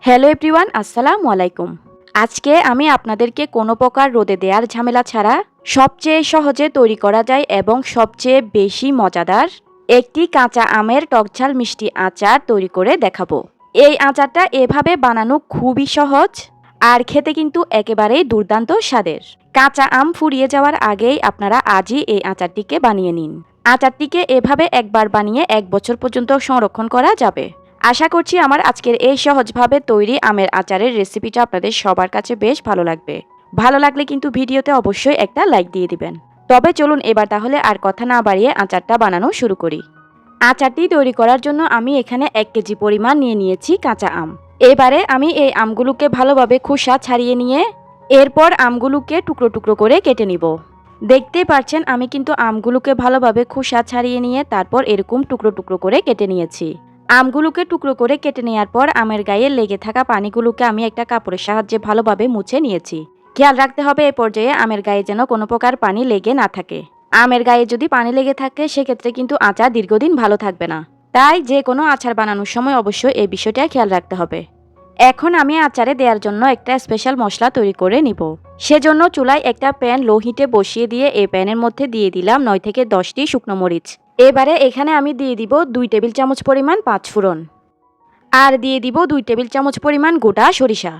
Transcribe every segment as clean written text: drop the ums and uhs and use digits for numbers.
Hello everyone, আসসালামু আলাইকুম। আজকে আমি আপনাদেরকে কোনো প্রকার রোদে দেওয়ার ঝামেলা ছাড়া সবচেয়ে সহজে তৈরি করা যায় এবং সবচেয়ে বেশি মজাদার একটি কাঁচা আমের টকঝাল মিষ্টি আচার তৈরি করে দেখাবো। এই আচারটা এভাবে বানানো খুবই সহজ আর খেতে কিন্তু একেবারেই দুর্দান্ত স্বাদের। কাঁচা আম ফুরিয়ে যাওয়ার আগেই আপনারা আজই এই আচারটিকে বানিয়ে নিন। আচারটিকে এভাবে একবার বানিয়ে 1 বছর পর্যন্ত সংরক্ষণ করা যাবে। আশা করছি আমার আজকের এই সহজভাবে তৈরি আমের আচারের রেসিপিটা আপনাদের সবার কাছে বেশ ভালো লাগবে। ভালো লাগলে কিন্তু ভিডিওতে অবশ্যই একটা লাইক দিয়ে দিবেন। তবে চলুন এবার তাহলে আর কথা না বাড়িয়ে আচারটা বানানো শুরু করি। আচারটি তৈরি করার জন্য আমি এখানে 1 কেজি পরিমাণ নিয়ে নিয়েছি কাঁচা আম। এবারে আমি এই আমগুলোকে ভালোভাবে খোসা ছাড়িয়ে নিয়ে এরপর আমগুলোকে টুকরো টুকরো করে কেটে নিব। দেখতেই পাচ্ছেন আমি কিন্তু আমগুলোকে ভালোভাবে খোসা ছাড়িয়ে নিয়ে তারপর এরকম টুকরো টুকরো করে কেটে নিয়েছি। আমগুলোকে টুকরো করে কেটে নেওয়ার পর আমের গায়ে লেগে থাকা পানিগুলোকে আমি একটা কাপড়ের সাহায্যে ভালোভাবে মুছে নিয়েছি। খেয়াল রাখতে হবে এ পর্যায়ে আমের গায়ে যেন কোনো প্রকার পানি লেগে না থাকে। আমের গায়ে যদি পানি লেগে থাকে সেক্ষেত্রে কিন্তু আচার দীর্ঘদিন ভালো থাকবে না। তাই যে কোনো আচার বানানোর সময় অবশ্যই এই বিষয়টা খেয়াল রাখতে হবে। এখন আমি আচারে দেওয়ার জন্য একটা স্পেশাল মশলা তৈরি করে নিব। সেজন্য চুলায় একটা প্যান লো হিটে বসিয়ে দিয়ে এই প্যানের মধ্যে দিয়ে দিলাম 9 থেকে 10টি শুকনো মরিচ। এবারে এখানে আমি দিয়ে দিব 2 টেবিল চামচ পরিমাণ পাঁচফোড়ন আর দিয়ে দিব 2 টেবিল চামচ পরিমাণ গোটা সরিষা।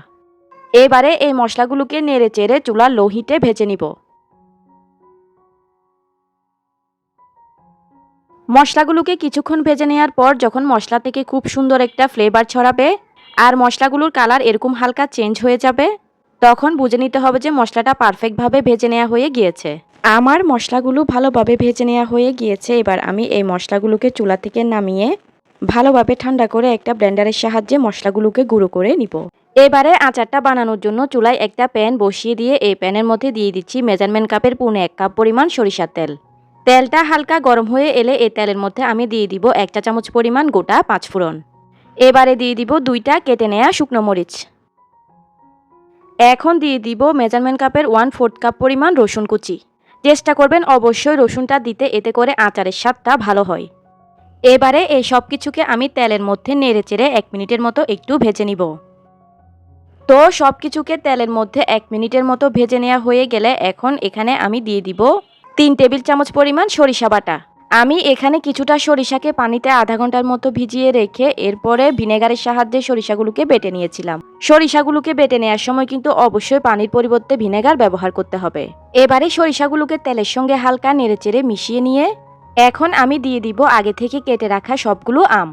এবারে এই মশলাগুলোকে নেড়ে চেড়ে চুলার লো হিটে ভেজে নিব। মশলাগুলোকে কিছুক্ষণ ভেজে নেওয়ার পর যখন মশলা থেকে খুব সুন্দর একটা ফ্লেভার ছড়াবে আর মশলাগুলোর কালার এরকম হালকা চেঞ্জ হয়ে যাবে, তখন বুঝে নিতে হবে যে মশলাটা পারফেক্টভাবে ভেজে নেওয়া হয়ে গিয়েছে। আমার মশলাগুলো ভালোভাবে ভেজে নেওয়া হয়ে গিয়েছে। এবার আমি এই মশলাগুলোকে চুলা থেকে নামিয়ে ভালোভাবে ঠান্ডা করে একটা ব্লেন্ডারের সাহায্যে মশলাগুলোকে গুঁড়ো করে নিব। এবারে আচারটা বানানোর জন্য চুলায় একটা প্যান বসিয়ে দিয়ে এই প্যানের মধ্যে দিয়ে দিচ্ছি মেজারমেন্ট কাপের 1.5 কাপ পরিমাণ সরিষার তেল। তেলটা হালকা গরম হয়ে এলে এই তেলের মধ্যে আমি দিয়ে দিব 1 চা চামচ পরিমাণ গোটা পাঁচফোড়ন। এবারে দিয়ে দিব 2টা কেটে নেওয়া শুকনো মরিচ। এখন দিয়ে দিব মেজারমেন্ট কাপের 1/4 কাপ পরিমাণ রসুন কুচি। চেষ্টা করবেন অবশ্যই রসুনটা দিতে, এতে করে আচারের স্বাদটা ভালো হয়। এবারে এই সব কিছুকে আমি তেলের মধ্যে নেড়ে চেড়ে 1 মিনিটের মতো একটু ভেজে নিব। তো সব কিছুকে তেলের মধ্যে 1 মিনিটের মতো ভেজে নেওয়া হয়ে গেলে এখন এখানে আমি দিয়ে দিব 3 টেবিল চামচ পরিমাণ সরিষা বাটা। আমি এখানে কিছুটা সরিষাকে পানিতে আধা ঘন্টার মতো ভিজিয়ে রেখে এরপরে ভিনেগারের সাহায্যে সরিষাগুলোকে বেটে নিয়েছিলাম। সরিষাগুলোকে বেটে নেওয়ার সময় কিন্তু অবশ্যই পানির পরিবর্তে ভিনেগার ব্যবহার করতে হবে। এবারে সরিষাগুলোকে তেলের সঙ্গে হালকা নেড়েচেড়ে মিশিয়ে নিয়ে এখন আমি দিয়ে দিব আগে থেকে কেটে রাখা সবগুলো আম।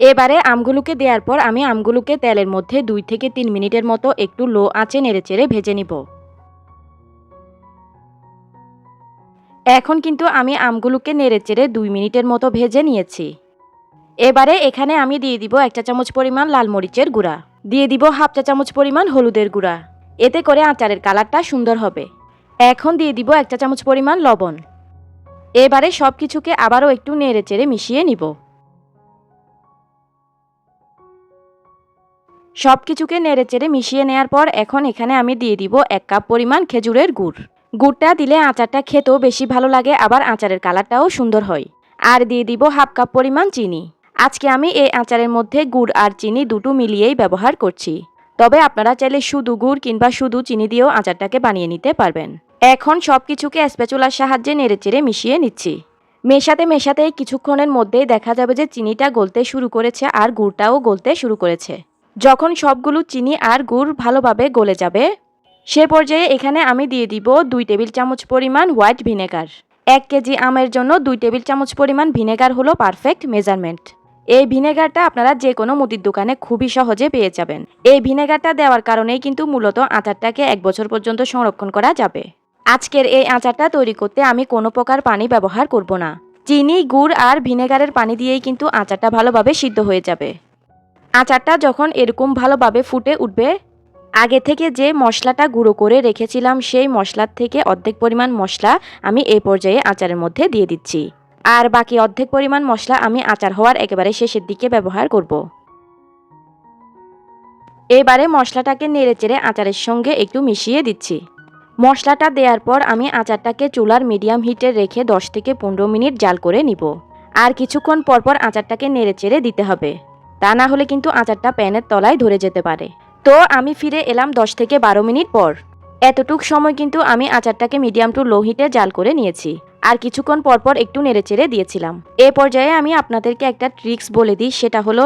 এবারে আমগুলোকে দেওয়ার পর আমি আমগুলোকে তেলের মধ্যে 2 থেকে 3 মিনিটের মতো একটু লো আঁচে নেড়েচেড়ে ভেজে নিব। এখন কিন্তু আমি আমগুলোকে নেড়েচেড়ে 2 মিনিটের মতো ভেজে নিয়েছি। এবারে এখানে আমি দিয়ে দিব 1 চা চামচ পরিমাণ লাল মরিচের গুঁড়া, দিয়ে দিব হাফ চা চামচ পরিমাণ হলুদের গুঁড়া। এতে করে আচারের কালারটা সুন্দর হবে। এখন দিয়ে দিব 1 চা চামচ পরিমাণ লবণ। এবারে সব কিছুকে আবারও একটু নেড়েচেড়ে মিশিয়ে নিব। সব কিছুকে নেড়েচেড়ে মিশিয়ে নেওয়ার পর এখন এখানে আমি দিয়ে দিব 1 কাপ পরিমাণ খেজুরের গুড়। গুড়টা দিলে আচারটা খেতেও বেশি ভালো লাগে, আবার আচারের কালারটাও সুন্দর হয়। আর দিয়ে দিব হাফ কাপ পরিমাণ চিনি। আজকে আমি এই আচারের মধ্যে গুড় আর চিনি দুটো মিলিয়েই ব্যবহার করছি। তবে আপনারা চাইলে শুধু গুড় কিংবা শুধু চিনি দিয়েও আচারটাকে বানিয়ে নিতে পারবেন। এখন সব কিছুকে স্প্যাচুলার সাহায্যে নেড়েচেড়ে মিশিয়ে নিচ্ছি। মেশাতে মেশাতে কিছুক্ষণের মধ্যেই দেখা যাবে যে চিনিটা গলতে শুরু করেছে আর গুড়টাও গলতে শুরু করেছে। যখন সবগুলো চিনি আর গুড় ভালোভাবে গলে যাবে সে পর্যায়ে এখানে আমি দিয়ে দিব 2 টেবিল চামচ পরিমাণ হোয়াইট ভিনেগার। 1 কেজি আমের জন্য 2 টেবিল চামচ পরিমাণ ভিনেগার হলো পারফেক্ট মেজারমেন্ট। এই ভিনেগারটা আপনারা যে কোনো মুদির দোকানে খুবই সহজে পেয়ে যাবেন। এই ভিনেগারটা দেওয়ার কারণেই কিন্তু মূলত আচারটাকে 1 বছর পর্যন্ত সংরক্ষণ করা যাবে। আজকের এই আচারটা তৈরি করতে আমি কোনো প্রকার পানি ব্যবহার করব না। চিনি, গুড় আর ভিনেগারের পানি দিয়েই কিন্তু আচারটা ভালোভাবে সিদ্ধ হয়ে যাবে। আচারটা যখন এরকম ভালোভাবে ফুটে উঠবে, আগে থেকে যে মশলাটা গুঁড়ো করে রেখেছিলাম সেই মশলার থেকে অর্ধেক পরিমাণ মশলা আমি এই পর্যায়ে আচারের মধ্যে দিয়ে দিচ্ছি। আর বাকি অর্ধেক পরিমাণ মশলা আমি আচার হওয়ার একেবারে শেষের দিকে ব্যবহার করব। এবারে মশলাটাকে নেড়েচেড়ে আচারের সঙ্গে একটু মিশিয়ে দিচ্ছি। মশলাটা দেওয়ার পর আমি আচারটাকে চুলার মিডিয়াম হিটে রেখে 10 থেকে 15 মিনিট জাল করে নিব। আর কিছুক্ষণ পরপর আচারটাকে নেড়েচেড়ে দিতে হবে। তা না হলে কিন্তু আচারটা প্যানের তলায় ধরে যেতে পারে। তো আমি ফিরে এলাম 10 থেকে 12 মিনিট পর। এতটুক সময় কিন্তু আমি আচারটাকে মিডিয়াম টু লো হিটে জাল করে নিয়েছি। আর কিছুক্ষণ পরপর একটু নেড়েচেড়ে দিয়েছিলাম। এ পর্যায়ে আমি আপনাদেরকে একটা ট্রিক্স বলে দিই, সেটা হলো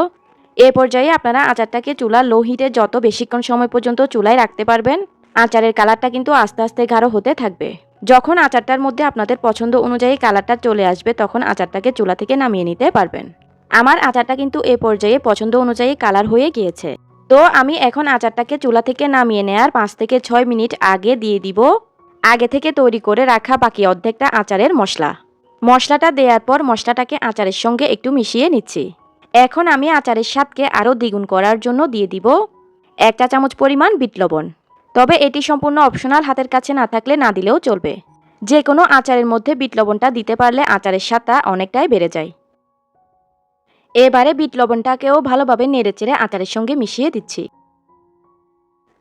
এ পর্যায়ে আপনারা আচারটাকে চুলা লো হিটে যত বেশিক্ষণ সময় পর্যন্ত চুলায় রাখতে পারবেন, আচারের কালারটা কিন্তু আস্তে আস্তে গাঢ় হতে থাকবে। যখন আচারটার মধ্যে আপনাদের পছন্দ অনুযায়ী কালারটা চলে আসবে, তখন আচারটাকে চুলা থেকে নামিয়ে নিতে পারবেন। আমার আচারটা কিন্তু এ পর্যায়ে পছন্দ অনুযায়ী কালার হয়ে গিয়েছে। তো আমি এখন আচারটাকে চুলা থেকে নামিয়ে নেয়ার 5 থেকে 6 মিনিট আগে দিয়ে দিব আগে থেকে তৈরি করে রাখা বাকি অর্ধেকটা আচারের মশলা। মশলাটা দেওয়ার পর মশলাটাকে আচারের সঙ্গে একটু মিশিয়ে নিচ্ছি। এখন আমি আচারের স্বাদকে আরও দ্বিগুণ করার জন্য দিয়ে দিব 1 চা চামচ পরিমাণ বিট লবণ। তবে এটি সম্পূর্ণ অপশনাল, হাতের কাছে না থাকলে না দিলেও চলবে। যে কোনো আচারের মধ্যে বিট লবণটা দিতে পারলে আচারের স্বাদটা অনেকটাই বেড়ে যায়। এবারে বিট লবণটাকেও ভালোভাবে নেড়েচেড়ে আচারের সঙ্গে মিশিয়ে দিচ্ছি।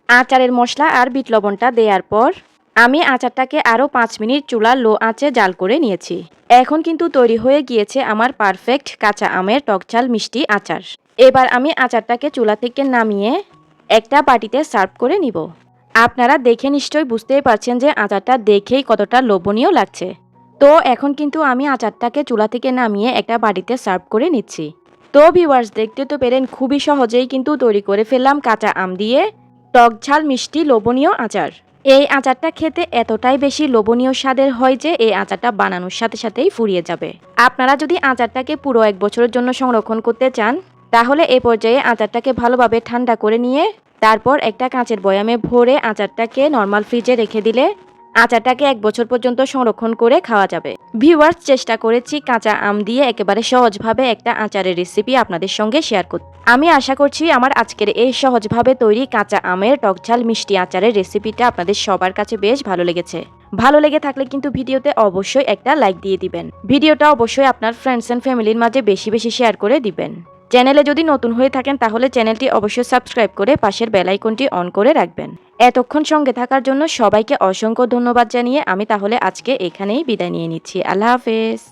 আচারের মশলা আর বিট লবণটা দেওয়ার পর আমি আচারটাকে আরও 5 মিনিট চুলা লো আঁচে জাল করে নিয়েছি। এখন কিন্তু তৈরি হয়ে গিয়েছে আমার পারফেক্ট কাঁচা আমের টকঝাল মিষ্টি আচার। এবার আমি আচারটাকে চুলা থেকে নামিয়ে একটা বাটিতে সার্ভ করে নিব। আপনারা দেখে নিশ্চয়ই বুঝতেই পারছেন যে আচারটা দেখেই কতটা লোভনীয় লাগছে। তো এখন কিন্তু আমি আচারটাকে চুলা থেকে নামিয়ে একটা বাটিতে সার্ভ করে নিচ্ছি। তো ভিউয়ার্স, দেখতে তো পেলেন খুবই সহজেই কিন্তু তৈরি করে ফেললাম কাঁচা আম দিয়ে টকঝাল মিষ্টি লোভনীয় আচার। এই আচারটা খেতে এতটাই বেশি লোভনীয় স্বাদের হয় যে এই আচারটা বানানোর সাথে সাথেই ফুরিয়ে যাবে। আপনারা যদি আচারটাকে পুরো 1 বছরের জন্য সংরক্ষণ করতে চান, তাহলে এই পর্যায়ে আচারটাকে ভালোভাবে ঠান্ডা করে নিয়ে তারপর একটা কাঁচের বয়ামে ভরে আচারটাকে নর্মাল ফ্রিজে রেখে দিলে আচারটাকে 1 বছর পর্যন্ত সংরক্ষণ করে খাওয়া যাবে। ভিউয়ার্স, চেষ্টা করেছি কাঁচা আম দিয়ে একেবারে সহজভাবে একটা আচারের রেসিপি আপনাদের সঙ্গে শেয়ার করতে। আমি আশা করছি আমার আজকের এই সহজভাবে তৈরি কাঁচা আমের টকঝাল মিষ্টি আচারের রেসিপিটা আপনাদের সবার কাছে বেশ ভালো লেগেছে। ভালো লেগে থাকলে কিন্তু ভিডিওতে অবশ্যই একটা লাইক দিয়ে দিবেন। ভিডিওটা অবশ্যই আপনার ফ্রেন্ডস এন্ড ফ্যামিলির মাঝে বেশি বেশি শেয়ার করে দিবেন। চ্যানেলে যদি নতুন হয়ে থাকেন তাহলে চ্যানেলটি অবশ্যই সাবস্ক্রাইব করে পাশের বেল আইকনটি অন করে রাখবেন। এতক্ষণ সঙ্গে থাকার জন্য সবাইকে অসংখ্য ধন্যবাদ জানিয়ে আমি তাহলে আজকে এখানেই বিদায় নিয়ে নিচ্ছি। আল্লাহ হাফেজ।